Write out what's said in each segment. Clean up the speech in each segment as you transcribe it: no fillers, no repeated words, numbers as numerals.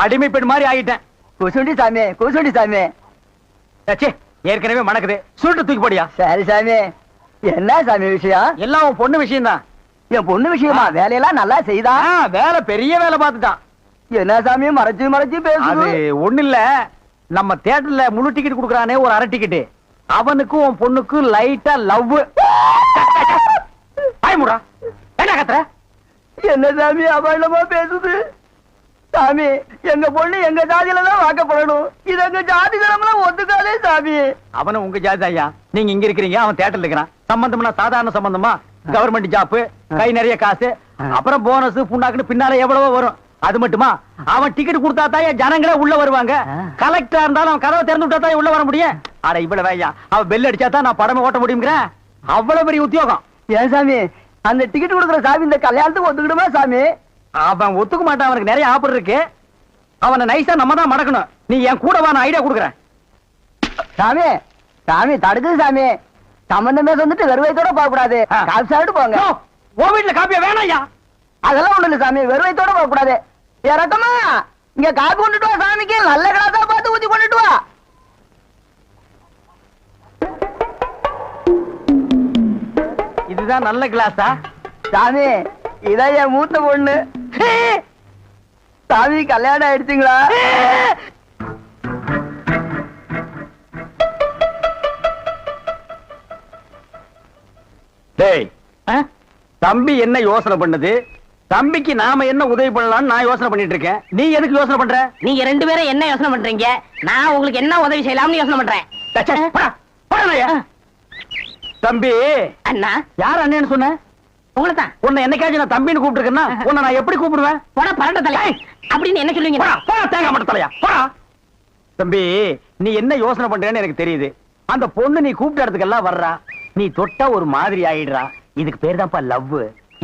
அடிமை பெண் மாதிரி ஆகிட்டேன். குசுண்டி சாமி, குசுண்டி சாமி. ஏற்கனவே மணக்குது, சுருட்டு தூக்கி போடியா. சரி சாமி. என்ன சாமி விஷயம்? எல்லாம் உன் பொண்ணு விஷயம் தான். என் பொண்ணு விஷயமா? வேலையெல்லாம் நல்லா செய்தா? வேலை பெரிய வேலை பார்த்துட்டான். என்ன சாமி மறைச்சு மறைச்சு பேசுது? அது ஒண்ணு இல்ல, நம்ம தியேட்டர்ல முழு டிக்கெட் குடுக்கறானே ஒரு அரை டிக்கெட், அவனுக்கும் உன் பொண்ணுக்கும் லைட்டா லவ். பயமுடா, என்ன கத்துற? என்ன சாமி அபாண்டமா பேசுது? சாமி, எங்க பொண்ணு எங்க ஜாதியில தான் வாக்கப்படணும். இது எங்க ஜாதி தரம்லாம் ஒத்துக்காதே சாமி. அவன உங்க ஜாதி ஐயா, நீங்க இங்க இருக்கிறீங்க, அவன் தியேட்டர்ல இருக்கிறான். சம்பந்தம்னா சாதாரண சம்பந்தமா? கவர்மெண்ட் ஜாப், கை நிறைய காசு, அப்புறம் போனஸ் புண்ணாக்குன்னு பின்னால எவ்வளவோ வரும். அது மட்டுமா, அவன் டிக்கெட் கொடுத்தா தான் ஜனங்களே உள்ள வருவாங்க. கலெக்டரா இருந்தாலும் அவன் கதவை திறந்து விட்டா தான் உள்ள வர முடியும். அட இவ்வளவு ஐயா, அவன் பெல் அடிச்சா தான் நான் படமே ஓட்ட முடியுங்கிறேன். அவ்வளவு பெரிய உத்தியோகம். ஏன் சாமி அந்த டிக்கெட் கொடுக்குற சாமி இந்த கல்யாணத்துக்கு ஒத்துக்கிடுமா சாமி? அவன் ஒத்துக்க மாட்டான், அவனுக்கு நிறைய ஆஃபர் இருக்கு. அவனை நைஸா நம்ம தான் மடக்கணும். நீ என் கூட வா, நான் ஐடியா கொடுக்குறேன். சாமி சாமி தடுக்குது சாமி. சம்பந்தமே வந்துட்டு வெறுவைத்தோட போக கூடாது, காசு சாப்பிட்டு போங்க. உன் வீட்டுல காப்பியா வேணாயா? அதெல்லாம் ஒண்ணு இல்ல சாமி, வெறுவைத்தோட போக கூடாது. இறக்கமா இங்க காப்பி கொண்டுட்டு வா சாமிக்கு, நல்ல கிளாஸா பார்த்து ஊத்தி கொண்டுட்டு வா. இதுதான் நல்ல கிளாஸா? சாமி இதான் என் மூத்த பொண்ணு. சாமி கல்யாணம் ஆயிடுச்சுங்களா? டேய், தம்பி என்ன யோசனை பண்ணுது? தம்பிக்கு நாம என்ன உதவி பண்ணலாம்னு நான் யோசனை பண்ணிட்டு இருக்கேன். நீ எதுக்கு யோசனை பண்ற? நீங்க ரெண்டு பேரும் என்ன யோசனை பண்றீங்க? நான் உங்களுக்கு என்ன உதவி செய்யலாம்னு யோசனை பண்றேன். தம்பி அண்ணா. யார் அண்ணன்னு சொன்ன? உங்களை தான். உன்னை என்னைக்காச்சும் நான் தம்பின்னு கூப்பிட்டுருக்கேன்னா உன்னை நான் எப்படி கூப்பிடுவேன்? போடா பரட்ட தலை அப்படின்னு என்ன சொல்லுவீங்க? தேங்காய் மட்டும் தலையா போடா. தம்பி, நீ என்ன யோசனை பண்றேன்னு எனக்கு தெரியுது. அந்த பொண்ணு நீ கூப்பிட்ட இடத்துக்கெல்லாம் வர்றா, நீ தொட்டா ஒரு மாதிரி ஆயிடுறா. இதுக்கு பேர் தான்ப்பா லவ்.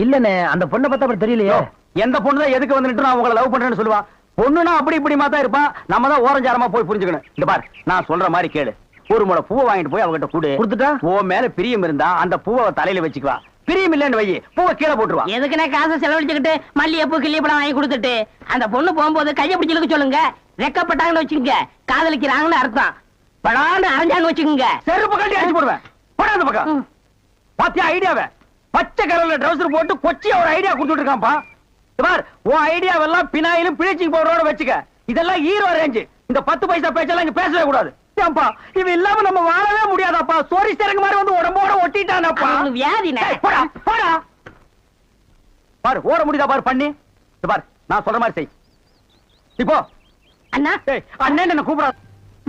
இல்லன்னு அந்த பொண்ணை பார்த்தா அப்புறம் தெரியலையோ. எந்த பொண்ணு தான் எதுக்கு வந்துட்டு நான் உங்களை லவ் பண்றேன்னு சொல்லுவா? பொண்ணுனா அப்படி இப்படிமா தான் இருப்பான். நம்ம தான் ஓரஞ்சாரமா போய் புரிஞ்சுக்கணும். இந்த பார், நான் சொல்ற மாதிரி கேளு. ஒரு முளை பூவை வாங்கிட்டு போய் அவகிட்ட கொடுத்துட்டா உன் மேல பிரியம் இருந்தா அந்த பூவை தலையில வச்சுக்குவா. பிரியம் இல்லன்னு வை, பூவை கீழே போட்டுருவா. எதுக்குன்னா காசை செலவழிச்சுக்கிட்டு மல்லிகைப்பூ கிள்ளிப்பழம் வாங்கி கொடுத்துட்டு அந்த பொண்ணு போகும்போது கையை பிடிச்சிருக்க சொல்லுங்க. ரெக்கப்பட்டாங்கன்னு வச்சுக்கோங்க, காதலிக்கிறாங்கன்னு அர்த்தம். படான்னு அரைஞ்சான்னு வச்சுக்கோங்க, செருப்பு கட்டி அடிச்சு போடுவேன். போடாத பக்கம் பாத்தியா ஐடியாவை? பச்சை கலர்ல ட்ரவுசர் போட்டு கொச்சியா ஒரு ஐடியா கொடுத்துட்டு இருக்கான்ப்பா. உன் ஐடியாவெல்லாம் பினாயிலும் பிளிச்சிங் பவுடரோட வச்சுக்க. இதெல்லாம் ஹீரோ ரேஞ்சு. இந்த 10 பைசா பேச்செல்லாம் இங்க பேசவே கூடாது. இது இல்லாம நம்ம வாழவே முடியாதாப்பா. சோரி சிறங்கு மாதிரி வந்து உடம்போட ஒட்டிட்டானப்பா. வியாதி போடா போடா. பாரு ஓட முடியுதா பாரு பண்ணி. பாரு நான் சொல்ற மாதிரி செய். இப்போ அண்ணா அண்ணன் என்ன கூப்பிடாது.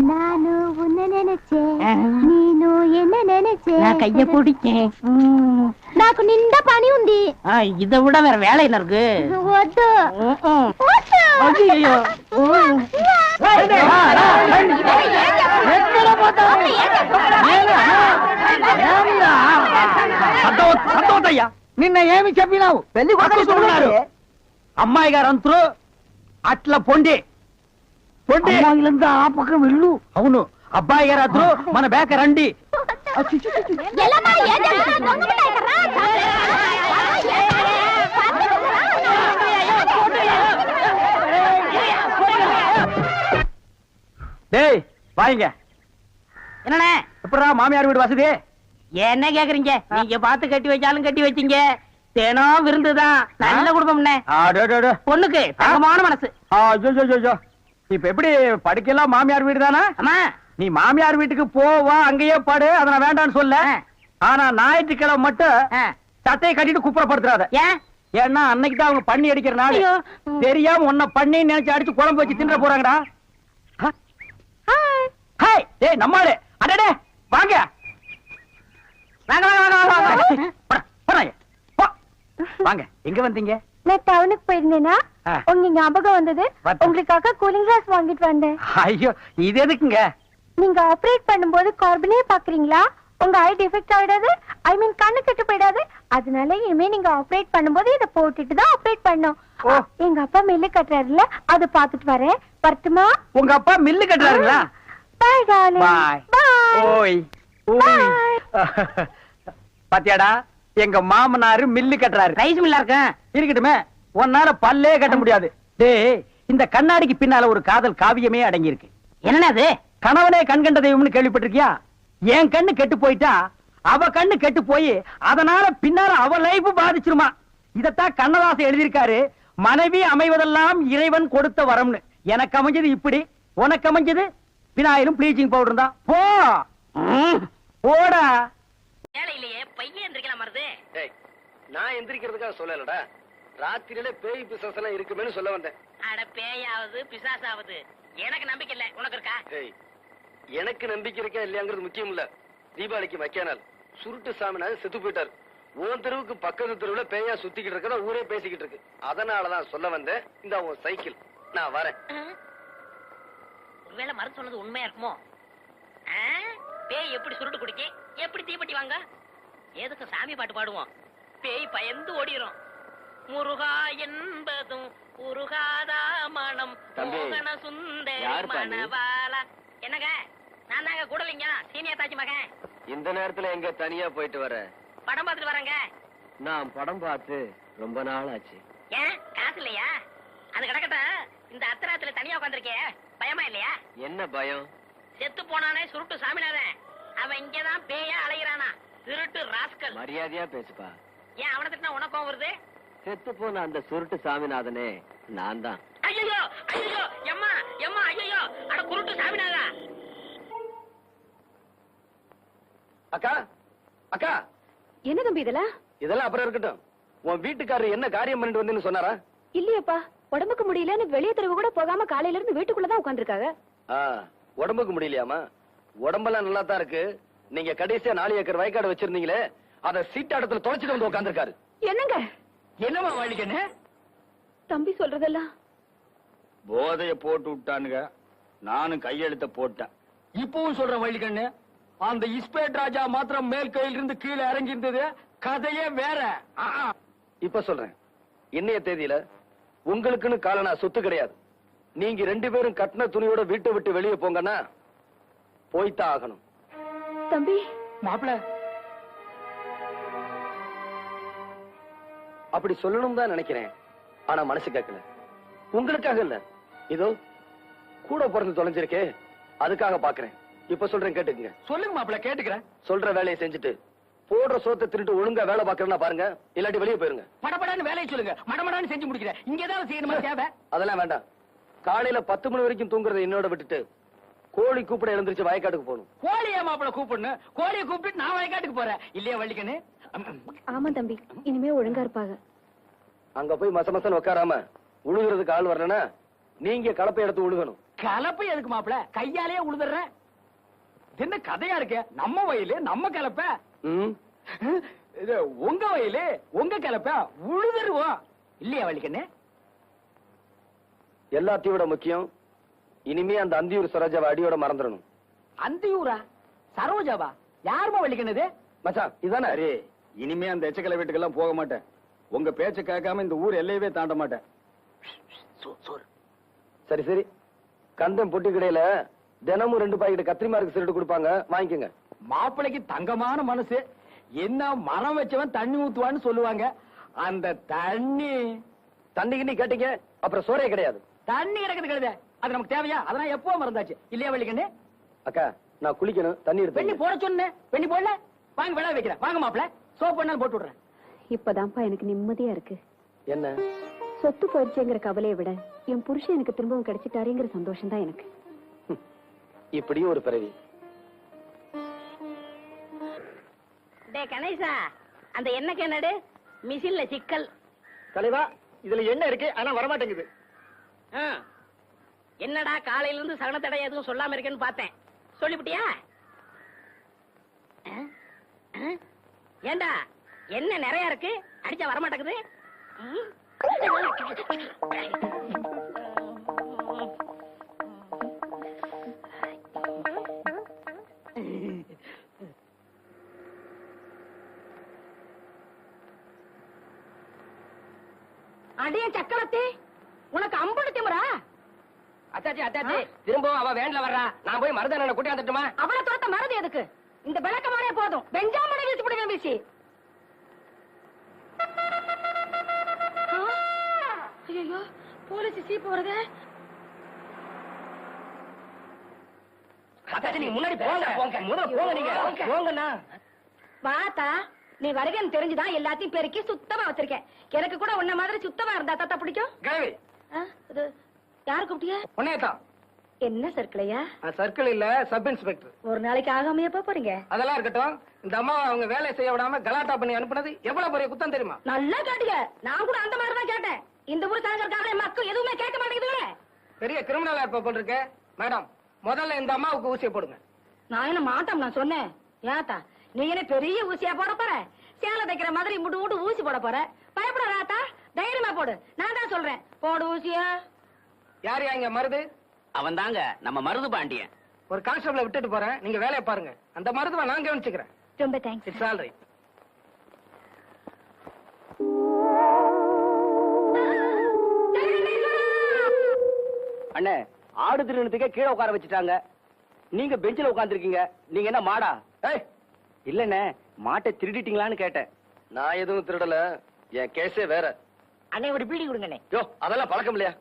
நானு உன்னை நினைச்சேன், நீனு என்ன நினைச்சேன். நான் கைய பிடிச்சேன். నాకు నిండా పని ఉంది. இதை விட வேற வேலை என்ன இருக்கு? వద్దు. ஐயோ సంతోషయ్యా నిన్న ఏమి చెప్పినావు? పెళ్లి కొడుకు అమ్మాయి గారు అంతరు అట్లా పొండి పొండి అమ్మాయిలంతా ఆ పక్క వెళ్ళు. అవును, అబ్బాయి గారు అద్దరు మన బేక రండి. ఎల్లమ్మా ఏ జరుగుతుందో దొంగముండాయి కర్రా. டேய் வாங்க. என்னண்ணே எப்படா மாமியார் வீடு வசதி? என்ன கேக்குறீங்க? நீங்க பார்த்து கட்டி வச்சாலும் கட்டி வச்சீங்க. தினம் விருந்துதான். நல்ல குடும்பம்ண்ணே. பொண்ணுக்கு தங்கமான மனசு. இப்ப எப்படி படிக்கலாம்? மாமியார் வீடு தானே? ஆமா. நீ மாமியார் வீட்டுக்கு போவா, அங்கேயே படு, அதை நான் வேண்டான்னு சொல்ல. ஆனா ஞாயிற்றுக்கிழமை மட்டும் சட்டையை கட்டிட்டு குப்புறப்படுத்துறாத. ஏன்? ஏன்னா அன்னைக்கு தான் அவங்க பண்ணி அடிக்கிற நாள். தெரியாம உன்னை பண்ணி நினைச்சு அடிச்சு குழம்பு வச்சு தின்ற போறாங்கடா. ஹாய் டேய் நம்மாளே. அடடே வாங்க வாங்க வாங்க வாங்க. எங்க வந்தீங்க? நான் டவுனுக்கு போயிருந்தேனா உங்க ஞாபகம் வந்தது. உங்களுக்காக கூலிங் கிளாஸ் வாங்கிட்டு வந்தேன். ஐயோ இது எதுக்குங்க? நீங்க ஆபரேட் பண்ணும்போது கார்பனே பாக்குறீங்களா? உங்க ஐ டிஃபெக்ட் ஆயிடாது, ஐ மீன் கண்ணு கெட்டு போயிடாது. அதனால இனிமே நீங்க ஆபரேட் பண்ணும்போது இதை போட்டுட்டு தான் ஆபரேட் பண்ணும். எங்க அப்பா மில்லு கட்டுறாருல்ல, அதை பாத்துட்டு வரேன். வரட்டுமா? உங்க அப்பா மில்லு கட்டுறாருங்களா? பாய் டார்லிங். பாய். ஓய் ஓய். பாத்தியாடா, எங்க மாமனாரு மில்லு கட்டுறாரு. ரைஸ் மில்லா இருக்க இருக்கட்டுமே, உன்னால பல்லே கட்ட முடியாது. டேய் இந்த கண்ணாடிக்கு பின்னால ஒரு காதல் காவியமே அடங்கி இருக்கு. என்னன்னா அது? கணவனே கண் கண்ட தெய்வம்னு கேள்விப்பட்டிருக்கியா? என் கண்ணு கெட்டு போயிட்டா அவ கண்ணு கெட்டு போய் அதனால பின்னால அவ லைஃப் பாதிச்சிருமா. இதத்தான் கண்ணதாசன் எழுதியிருக்காரு, மனைவி அமைவதெல்லாம் இறைவன் கொடுத்த வரம்னு. எனக்கு அமைஞ்சது இப்படி, உனக்கு அமைஞ்சது பினாயிலும் ப்ளீச்சிங் பவுடர் தான். போ போடா. வேலையிலேயே பையன் எந்திரிக்கலாம் மருது. நான் எந்திரிக்கிறதுக்காக சொல்லலடா, ராத்திரியில பேய் பிசாசு எல்லாம் இருக்குமேனு சொல்ல வந்தேன். அட பேயாவது பிசாசாவது எனக்கு நம்பிக்கை இல்ல, உனக்கு இருக்கா? எனக்கு நம்பிக்கை இருக்கா இல்லையாங்கிறது முக்கியம் இல்ல. தீபாவளிக்கு மக்கியானால் சுருட்டு சாமினால செத்து போயிட்டாரு. உன் தெருவுக்கு பக்கத்து தெருவுல பேயா சுத்திக்கிட்டு இருக்கா, ஊரே பேசிக்கிட்டு இருக்கு. அதனாலதான் சொல்ல வந்தேன். இந்த உன் சைக்கிள், நான் வரேன். ஒருவேளை மருந்து சொன்னது உண்மையா இருக்குமோ? பேய் எப்படி சுருட்டு குடிக்க, எப்படி தீப்பெட்டி வாங்க, எதுக்கு சாமி பாட்டு பாடுவோம்? பேய் பயந்து ஓடிரும். முருகா என்பதும் உருகாதா மனம் மோகன சுந்தரி மணவாளா. என்னங்க, நான் தாங்க கூடலிங்க சீனியர் தாச்சி மகன். இந்த நேரத்துல எங்க தனியா போயிட்டு வர? படம் பார்த்துட்டு வரேங்க. நான் படம் பார்த்து ரொம்ப நாள் ஆச்சு. ஏன் காசு இல்லையா? அது கிடக்கட்டும், இந்த அத்தராத்துல தனியா உட்காந்துருக்கே, பயமா இல்லையா? என்ன பயம்? செத்து போனானே சுருட்டு சாமிநாதன், அவன் இங்கதான் பேயா அலைகிறானா, திருட்டு ராஸ்கல். மரியாதையா பேசுப்பா. ஏன் அவனை திட்டினா உனக்கும் வருது? செத்து போன அந்த சுருட்டு சாமிநாதனே நான் தான். ஐயோ ஐயோ, எம்மா எம்மா, ஐயோ, அட குருட்டு சாமிநாதா. அக்கா அக்கா, என்ன தம்பி இதெல்லாம்? இதெல்லாம் அப்புறம் இருக்கட்டும். உன் வீட்டுக்காரர் என்ன காரியம் பண்ணிட்டு வந்தேன்னு சொன்னாரா? இல்லையப்பா, உடம்புக்கு முடியலன்னு வெளியே தெருவு கூட போகாம காலையில இருந்து வீட்டுக்குள்ளதான் உட்காந்துருக்காங்க. உடம்புக்கு முடியலையாமா? உடம்பெல்லாம் நல்லா தான் இருக்கு. நீங்க கடைசியா 4 ஏக்கர் வயக்காடு வச்சிருந்தீங்களே, அத சீட்டாடத்துல தொலைச்சிட்டு வந்து உட்காந்துருக்காரு. என்னங்க? என்னமா வழிக்கண்ணு? தம்பி சொல்றதெல்லாம் போதைய போட்டு விட்டானுங்க, நானும் கையெழுத்த போட்டேன். இப்பவும் சொல்றேன் வழிக்கண்ணு, அந்த இஸ்பேட் ராஜா மாத்திரம் மேல் கையில இருந்து கீழே இறங்கி இருந்தது, கதையே வேற. இப்ப சொல்றேன், இன்னைய தேதியில உங்களுக்குன்னு காலனா சொத்து கிடையாது. நீங்க 2 பேரும் கட்டின துணியோட வீட்டை விட்டு வெளியே போங்கன்னா போய்தான் ஆகணும். தம்பி மாப்பிள அப்படி சொல்லணும் தான் நினைக்கிறேன், ஆனா மனசு கேட்கல. உங்களுக்காக இல்ல, இதோ கூட பிறந்து தொலைஞ்சிருக்கே அதுக்காக பாக்குறேன். இப்ப சொல்றேன், கேட்டுக்குங்க. சொல்லுங்க மாப்பிள, கேட்டுக்கிறேன். சொல்ற வேலையை செஞ்சுட்டு போடுற சோத்தை திருட்டு ஒழுங்கா வேலை பாக்குறேன்னா பாருங்க, இல்லாட்டி வெளியே போயிருங்க. படபடான்னு வேலையை சொல்லுங்க, மடமடான்னு செஞ்சு முடிக்கிறேன். இங்க ஏதாவது செய்யணுமா தேவை? அதெல்லாம் வேண்டாம். காலையில 10 மணி வரைக்கும் தூங்குறத என்னோட விட்டுட்டு கோழி கூப்பிட எழுந்திருச்சு வயக்காட்டுக்கு போகணும். கோழியா மாப்பிள கூப்பிடணும்? கோழியை கூப்பிட்டு நான் வயக்காட்டுக்கு போறேன் இல்லையா வள்ளிக்கண்ணு? ஆமா தம்பி, இனிமே ஒழுங்கா இருப்பாங்க. அங்க போய் மசமசன்னு உட்காராம உழுகுறதுக்கு ஆள் வரலன்னா நீங்க கலப்பை எடுத்து உழுகணும். கலப்பை எதுக்கு மாப்பிள? கையாலேயே உழுதுறேன். என்ன கதையா இருக்க? நம்ம வயலு நம்ம கலப்பை, இது உங்க வயலு உங்க கலப்பை, உழுதுருவோம் இல்லையா வள்ளிக்கண்ணு? எல்லாத்தையும் விட முக்கியம், இனிமே அந்த அந்தியூர் சரோஜாவை அடியோட மறந்துடணும். அந்தியூரா? சரோஜாவா? யாருமா வள்ளிக்கண்ணது? மச்சான் இதானே? அரே, இனிமே அந்த எச்சக்கலை வீட்டுக்கெல்லாம் போக மாட்டேன். உங்க பேச்ச கேட்காம இந்த ஊர் எல்லையவே தாண்ட மாட்டேன். சரி சரி, கந்தம் பொட்டி கடையில தினமும் 2 பாக்கெட் கத்திரிமாருக்கு திருட்டு கொடுப்பாங்க, வாங்கிக்கோங்க. மாப்பிளைக்கு தங்கமான மனசு, என்ன மரம் வச்சவன் தண்ணி ஊத்துவான்னு சொல்லுவாங்க. அந்த தண்ணிக்கு நீ கேட்டீங்க, அப்புறம் சோறே கிடையாது. தண்ணி கிடக்குது கழுத, அது நமக்கு தேவையா? அதெல்லாம் எப்போ மறந்தாச்சு இல்லையா வள்ளிக்கண்ணு? அக்கா நான் குளிக்கணும், தண்ணி வெண்ணி எடுத்து. போட சொன்னேன், வெண்ணி போடல. வாங்க விழா வைக்கிறேன், வாங்க மாப்பிள, சோப் பண்ணாலும் போட்டு விடுறேன். இப்பதான்ப்பா எனக்கு நிம்மதியா இருக்கு. என்ன? சொத்து போயிடுச்சுங்கிற கவலையை விட என் புருஷன் எனக்கு திரும்பவும் கிடைச்சிட்டாருங்கிற சந்தோஷம் தான் எனக்கு. இப்படியும் ஒரு பிறவி. டே கணேசா, அந்த எண்ணெய் என்னடு மிஷின்ல சிக்கல். தலைவா, இதுல என்ன இருக்கு ஆனா வரமாட்டேங்குது. என்னடா காலையில இருந்து சகனத்தடை எதுவும் சொல்லாம இருக்கேன்னு பார்த்தேன், சொல்லிவிட்டியா? ஏண்டா என்ன நிறைய இருக்கு, அடிச்சா வரமாட்டேங்குது. அடிய சக்கரத்தி, உனக்கு அம்புடு திமுறா? அத்தாச்சி அத்தாச்சி, திரும்பவும் அவ வேன்ல வர்றா. நான் போய் மருதான கூட்டி வந்துட்டுமா? அவளை துரத்த மறதி எதுக்கு? இந்த விளக்கமானே போதும், பெஞ்சாமனை வீசி பிடிக்க வீசி. ஐயோ, போலீஸ் ஜீப் வருது. அத்தாச்சி நீங்க முன்னாடி போங்க முதல்ல போங்க நீங்க போங்கண்ணா. வாத்தா, நீ வருவேன்னு தெரிஞ்சுதான் எல்லாத்தையும் பெருக்கி சுத்தமா வச்சிருக்கேன். எனக்கு கூட உன்ன மாதிரி சுத்தமா இருந்தா தாத்தா பிடிக்கும். கிழவி இது யாரு கூப்பிட்டிய? உன்னையதான். என்ன சர்க்கிளையா? சர்க்கிள் இல்ல, சப் இன்ஸ்பெக்டர். ஒரு நாளைக்கு ஆகாமையா போறீங்க? அதெல்லாம் இருக்கட்டும். இந்த அம்மா அவங்க வேலையை செய்ய விடாம கலாட்டா பண்ணி அனுப்புனது எவ்வளவு பெரிய குத்தம் தெரியுமா? நல்லா கேட்டீங்க. நான் கூட அந்த மாதிரி தான் கேட்டேன். இந்த ஊர் சாகர்காரே மக்கள் எதுவுமே கேட்க மாட்டேங்குதுங்களே. பெரிய கிரிமினலா இருப்ப போல் இருக்கு. மேடம், முதல்ல இந்த அம்மாவுக்கு ஊசியை போடுங்க. நான் என்ன மாட்டோம் நான் சொன்னேன். ஏத்தா, நீ என்ன பெரிய ஊசியா போட போற? சேலை தைக்கிற மாதிரி முடு ஊசி போட போற? பயப்பட ராத்தா, தைரியமா போடு. நான் தான் சொல்றேன், போடு ஊசியா. யார் இங்க மருது? அவன் தாங்க நம்ம மருது பாண்டியன். ஒரு கான்ஸ்டபிளை விட்டுட்டு போறேன், நீங்க வேலையை பாருங்க. அந்த மருதுவை நான் கவனிச்சுக்கிறேன். ரொம்ப தேங்க்ஸ். It's all right. அண்ணே, ஆடு திருநத்துக்கே கீழே உட்கார வச்சுட்டாங்க. நீங்க பெஞ்சில உட்கார்ந்துருக்கீங்க. நீங்க என்ன மாடா? ஏய், இல்லண்ணே, மாட்டை திருடிட்டீங்களான்னு கேட்டேன். நான் எதுவும் திருடல. என் கேஸே வேற. அண்ணே ஒரு பீடி கொடுங்கண்ணே. யோ, அதெல்லாம் பழக்கம் இல்லையா?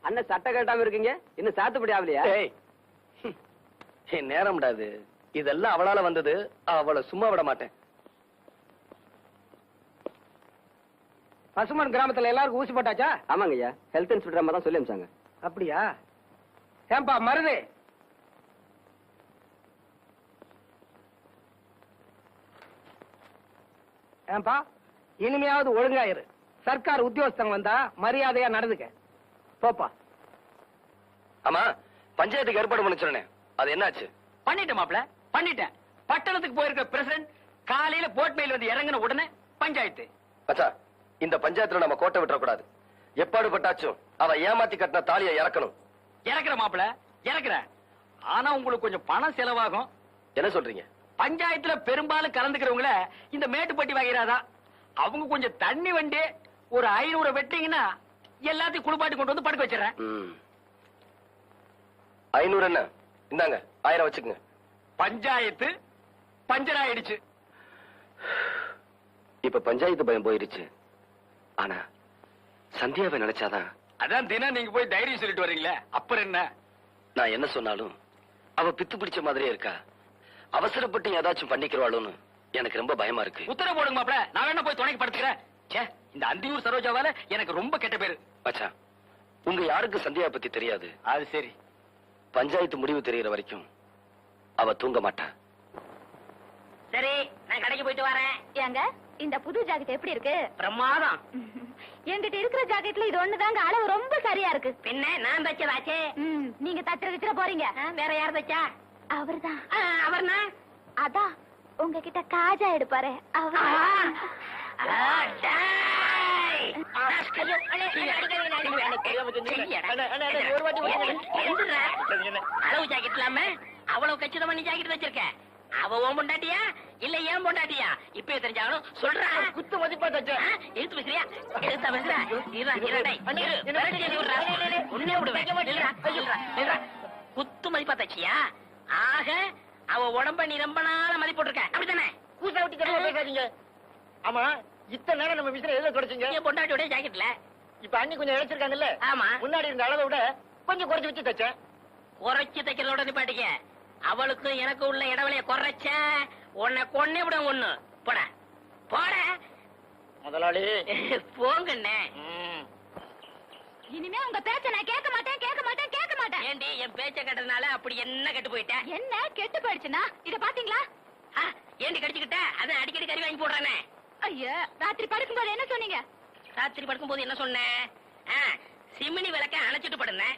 அண்ணன் சட்டை கட்டாம இருக்கீங்க, இன்னும் சாத்துப்படி ஆகலையா? ஏய், என் நேரம்டா இது. இதெல்லாம் அவளால வந்தது. அவளை சும்மா விட மாட்டேன். பசுமன் கிராமத்துல எல்லாருக்கும் ஊசி போட்டாச்சா? ஆமாங்க ஐயா, ஹெல்த் இன்ஸ்பெக்டர் அம்மா தான் சொல்லி அனுப்பிச்சாங்க. அப்படியா? ஏன்பா மருது, ஏன்பா இனிமையாவது ஒழுங்காயிரு. சர்க்கார் உத்தியோகஸ்தங்க வந்தா மரியாதையா நடந்துக்க. போப்பா. ஆமா, பஞ்சாயத்துக்கு ஏற்பாடு பண்ண சொன்னேன். அது என்னாச்சு? பண்ணிட்டேன் மாப்ள, பண்ணிட்டேன். பட்டணத்துக்கு போயிருக்க பிரசிடண்ட் காலையில போட் மேல வந்து இறங்கின உடனே பஞ்சாயத்து. அச்சா, இந்த பஞ்சாயத்துல நம்ம கோட்டை விட்டுறக்கூடாது. எப்பாடு பட்டாச்சும் அவ ஏமாத்தி கட்டின தாலியை இறக்கணும். இறக்குற மாப்ள, இறக்குறேன். ஆனா உங்களுக்கு கொஞ்சம் பணம் செலவாகும். என்ன சொல்றீங்க? பஞ்சாயத்துல பெரும்பாலும் கலந்துக்கிறவங்கள இந்த மேட்டுப்பட்டி வகைராதான். அவங்க கொஞ்சம் தண்ணி வண்டி ஒரு 500 வெட்டிங்கன்னா எல்லாத்தையும் குளிப்பாட்டி கொண்டு வந்து படுக்க வச்சிடறேன். 500 என்ன? இந்தாங்க, 1000 வச்சுக்கோங்க. பஞ்சாயத்து பஞ்சர் ஆயிடுச்சு. இப்ப பஞ்சாயத்து பயம் போயிருச்சு. ஆனா சந்தியாவை நினைச்சாதான். அதான் தினம் நீங்க போய் தைரியம் சொல்லிட்டு வர்றீங்களே, அப்புறம் என்ன? நான் என்ன சொன்னாலும் அவ பித்து பிடிச்ச மாதிரியே இருக்கா. அவசரப்பட்டு ஏதாச்சும் பண்ணிக்கிறவாளுன்னு எனக்கு ரொம்ப பயமா இருக்கு. உத்தரவு போடுங்க மாப்ள, நான் வேணா போய் துணைக்கு படுத்துக்கிறேன். ச்சே, இந்த அந்தியூர் சரோஜாவால எனக்கு ரொம்ப கெட்ட பேரு. மச்சான், உங்க யாருக்கு சந்தியாவை பத்தி தெரியாது. அது சரி. பஞ்சாயத்து முடிவு தெரியற வரைக்கும் அவ தூங்க மாட்டா. சரி, நான் கடைக்கு போயிட்டு வரேன். ஏங்க, இந்த புது ஜாக்கெட் எப்படி இருக்கு? பிரமாதம். என்கிட்ட இருக்கிற ஜாக்கெட்ல இது ஒண்ணுதாங்க அளவு ரொம்ப சரியா இருக்கு. பின்ன நான் தச்சதாச்சே. நீங்க தச்சுற போறீங்க. வேற யார் தச்சா? அவர்தான். அவர்னா? அதான் உங்ககிட்ட காஜா எடுப்பாரு அவர். அளவு ஜாக்கெட் இல்லாம அவ்வளவு கச்சிதமா நீ ஜாக்கெட் வச்சிருக்க. அவ ஓம் பொண்டாட்டியா இல்ல ஏன் பொண்டாட்டியா? இப்ப தெரிஞ்சாலும் சொல்றா. குத்து மதிப்பா தச்ச. எழுத்து பேசுறியா? எழுத்தா பேசுறா? உன்னே விடுவேன். குத்து மதிப்பா தச்சியா? ஆக அவ உடம்ப நீ ரொம்ப நாள மதிப்பு போட்டிருக்க, அப்படித்தானே? கூசா விட்டு கடுவா பேசாதீங்க. ஆமா, இத்தனை நேரம் நம்ம விசிற எதுல தொடச்சீங்க? என் பொண்டாட்டியோட ஜாக்கெட்ல. இப்ப அண்ணி கொஞ்சம் இழைச்சிருக்காங்கல்ல? ஆமா. முன்னாடி இருந்த அளவை விட கொஞ்சம் குறைச்சு வச்சு தச்சேன். குறைச்சு தைக்கிறதோட நிப்பாட்டிக்க. அவளுக்கும் எனக்கு உள்ள இடவெளிய குறைச்ச உன்னை கொன்னே விட ஒண்ணு. போட போட முதலாளி போங்கண்ணே. இனிமே உங்க பேச்ச நான் கேட்க மாட்டேன், கேட்க மாட்டேன், கேட்க மாட்டேன். ஏண்டி என் பேச்ச கட்டதுனால அப்படி என்ன கெட்டு போயிட்டேன்? என்ன கெட்டு போயிடுச்சுன்னா இத பாத்தீங்களா? ஏண்டி கடிச்சுக்கிட்ட? அதான் அடிக்கடி கறி வாங்கி போடுறானே. ஐயா, ராத்திரி படுக்கும்போது என்ன சொன்னீங்க? ராத்திரி படுக்கும்போது என்ன சொன்னேன்? சிமினி விளக்க அணைச்சிட்டு படுனேன்.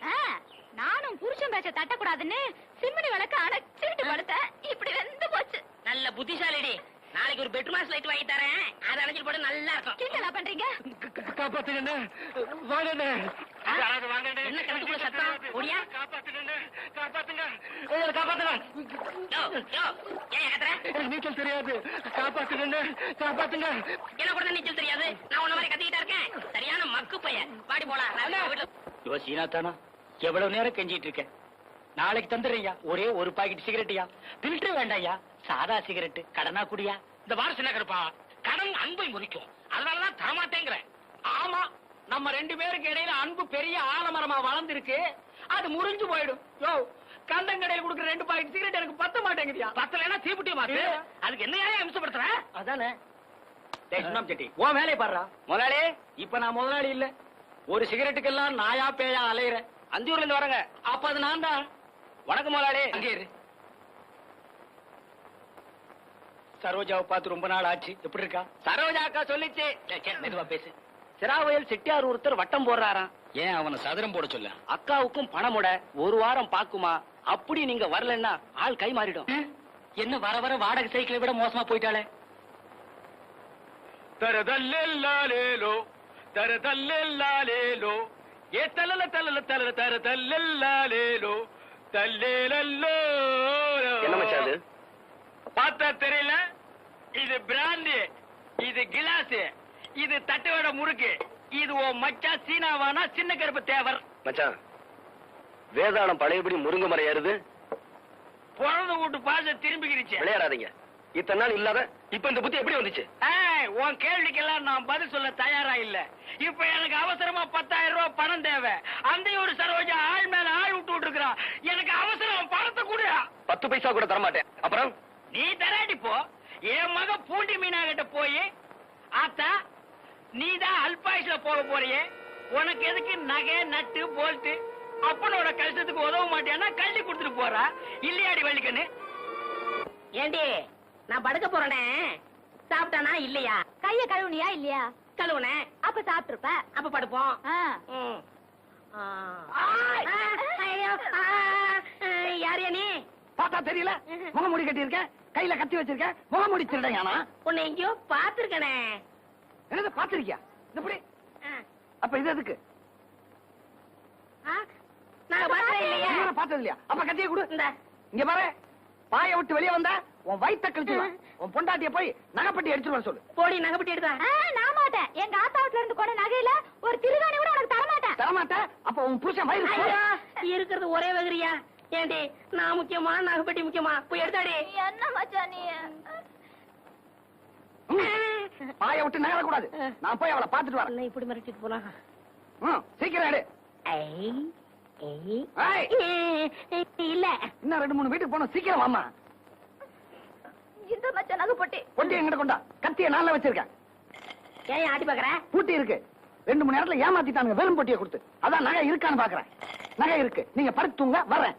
நானும் புருஷன் பேச்ச தட்டக்கூடாதுன்னு சிம்னி விளக்க அணைச்சிட்டு படுத்தேன். இப்படி வெந்து போச்சு. நல்ல புத்திசாலிடி. நாளைக்கு ஒரு பெட்ரூம் லைட் வாங்கி தரேன், அதை அணைச்சிட்டு போட நல்லா இருக்கும். கிண்டலா பண்றீங்க? காப்பாத்துங்க. வாங்க. என்ன கணக்குள்ள சத்தம்? ஓடியா? காப்பாத்துங்க. யோ யோ, ஏன் கத்துற? நீச்சல் தெரியாது. காப்பாத்துங்க. என்ன கூட நீச்சல் தெரியாது? நான் உன்ன மாதிரி கத்திக்கிட்டா இருக்கேன். சரியான மக்கு பையன். பாடி போலாம். யோசினா தானா எவ்வளவு நேரம் கெஞ்சிட்டு இருக்கேன். நாளைக்கு தந்துடுறியா? ஒரே ஒரு பாக்கெட் சிகரெட்டியா? பில்டர் வேண்டாயா, சாதா சிகரெட். கடனா குடியா? இந்த வாரம் சின்ன கருப்பா, கடன் அன்பை முறிக்கும். அதனாலதான் தரமாட்டேங்கிறேன். ஆமா, நம்ம 2 பேருக்கு இடையில அன்பு பெரிய ஆலமரமா வளர்ந்துருக்கு. அது முறிஞ்சு போயிடும். யோ, கந்தங்கடையில் குடுக்குற 2 பாக்கெட் சிகரெட் எனக்கு பத்த மாட்டேங்குதியா? பத்தலைன்னா தீப்புட்டி மாத்து. அதுக்கு என்ன அம்சப்படுத்துற? அதானே. டேய் சுண்ணாம்பு செட்டி, உன் வேலையை பாருடா. முதலாளி, இப்ப நான் முதலாளி இல்ல. ஒரு சிகரெட்டுக்கெல்லாம் நாயா பேயா அலையிறேன். அஞ்சூர்ல இருந்து வரங்க. அப்ப அது நான் தான். வணக்கம் முதலாளி. அங்கே இரு. சரோஜாவை பார்த்து ரொம்ப நாள் ஆச்சு. எப்படி இருக்கா? சரோஜா அக்கா சொல்லிச்சு. மெதுவா பேசு. சிராவயல் செட்டியார் ஒருத்தர் வட்டம் போடுறாராம். ஏன் அவனை சதுரம் போட சொல்ல? அக்காவுக்கும் பணமுட 1 வாரம் பாக்குமா. அப்படி நீங்க வரலன்னா ஆள் கை மாறிடும். என்ன வர வர வாடகை சைக்கிளை விட மோசமா போயிட்டாளே. தரதல்லேலோ தரதல்லேலோ ஏ தலல தலல தலல தரதல்லேலோ தல்லேலோ. என்ன மச்சான் அது? பார்த்தா தெரியல? இது பிராண்டி, இது கிளாஸ், இது தட்டுவட முறுக்கு. இது ஓ மச்சா சீனாவானா சின்ன கருப்பு தேவர். மச்சான், வேதாளம் பழையபடி முருங்க மரம் ஏறுது. பிறந்த வீட்டு பாச திரும்பிக்கிருச்சு. விளையாடாதீங்க. இத்தனை நாள் இல்லாத இப்ப இந்த புத்தி எப்படி வந்துச்சு? உன் கேள்விக்கெல்லாம் நான் பதில் சொல்ல தயாரா இல்ல. இப்ப எனக்கு அவசரமா 10,000 ரூபாய் பணம் தேவை. அந்த ஒரு சரோஜா ஆள் மேல ஆள் விட்டு இருக்கிறான். எனக்கு அவசரம், பணத்தை கூட 10 பைசா கூட தரமாட்டேன். அப்புறம் நீ தராடி போ. என் மக பூண்டி மீனா கிட்ட போய், ஆத்தா நீதான் அல்பாயுஸ்ல போக போறியே, உனக்கு எதுக்கு நகை நட்டு போல்ட்டு, அப்பனோட கஷ்டத்துக்கு உதவ மாட்டேன்னா கல்வி கொடுத்துட்டு போறா. இல்லையாடி வள்ளிக்கண்ணு? ஏண்டி நான் படுக்க போறேனே, சாப்பிட்டானா இல்லையா? கைய கழுவுனியா இல்லையா? கழுவுனேன். அப்ப சாப்பிட்டுருப்ப. அப்ப படுப்போம். ம். ஐயோ, யாரையா நீ? பார்த்தா தெரியல? முகமூடி கட்டி இருக்க, கையில கத்தி வச்சிருக்க, முகமூடி திருடையானா? உன்னை எங்கேயோ பாத்துருக்கனே. என்னது பாத்திருக்கியா? இப்படி அப்ப இது எதுக்கு? நாங்க பார்த்தே இல்லையா? நீங்க பார்த்தது இல்லையா? அப்ப கத்தியை கொடு. இந்த இங்க பாரு, பாய விட்டு வெளியே வந்தா உன் வயித்த கழிச்சுடுவேன். உன் பொண்டாட்டிய போய் நகைப்பட்டி எடுத்துட்டு வர சொல்லு. போடி நகைப்பட்டி எடுத்தா. நான் மாட்டேன். எங்க ஆத்தாவுல இருந்து கொண்ட நகையில ஒரு திருகாணி கூட உனக்கு தர மாட்டேன். தரமாட்டேன். அப்ப உன் புருஷன் வயிறு ஐயோ, இருக்கிறது ஒரே வகிரியா? ஏண்டி நான் முக்கியமா நகைப்பட்டி முக்கியமா? போய் எடுத்தாடி. என்ன மச்சான் நீ? பாய விட்டு நகர கூடாது. நான் போய் அவளை பாத்துட்டு வரேன். என்ன இப்படி மிரட்டிட்டு போலாம்? சீக்கிரம் எடு. ஏய், இல்ல இன்னும் 2-3 வீட்டுக்கு போனோம். சீக்கிரம் வாமா. இந்த மச்சான் நகை போட்டி. பொட்டி எங்கிட்ட கொண்டா. கத்திய நான்ல வச்சிருக்கேன். ஏன் ஆட்டி பாக்குற? பூட்டி இருக்கு. 2-3 நேரத்துல ஏமாத்திட்டானுங்க வெறும் பொட்டியை கொடுத்து. அதான் நகை இருக்கான்னு பாக்குறேன். நகை இருக்கு. நீங்க படுத்து தூங்க வரேன்.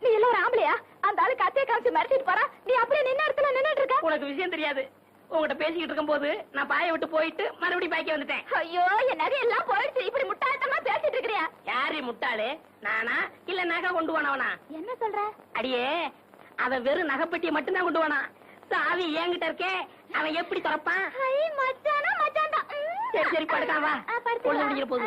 நீ எல்லாம் ஒரு ஆம்பளையா? அந்த ஆளு கத்திய காமிச்சு மிரட்டிட்டு போறா. நீ அப்படியே நின்ன இடத்துல நின்னுட்டு இருக்க. உனக்கு விஷயம் தெரியாது. உங்ககிட்ட பேசிக்கிட்டு இருக்கும் போது நான் பாய விட்டு போயிட்டு மறுபடியும் பாய்க்க வந்துட்டேன். ஐயோ, என் நகை எல்லாம் போயிடுச்சு. இப்படி முட்டாள்தனமா பேசிட்டு இருக்கிறியா? யாரு முட்டாளு? நானா இல்ல நகை கொண்டு போனவனா? என்ன சொல்ற? அடியே, அவன் வெறும் நகைப்பட்டியை மட்டும்தான் கொண்டு போனான். சாவி என்கிட்ட இருக்கே, அவன் எப்படி திறப்பான்? ஐ மச்சானா மச்சான்டா. சரி சரி படுக்காவா. படுத்து முடிஞ்சிட போகுது.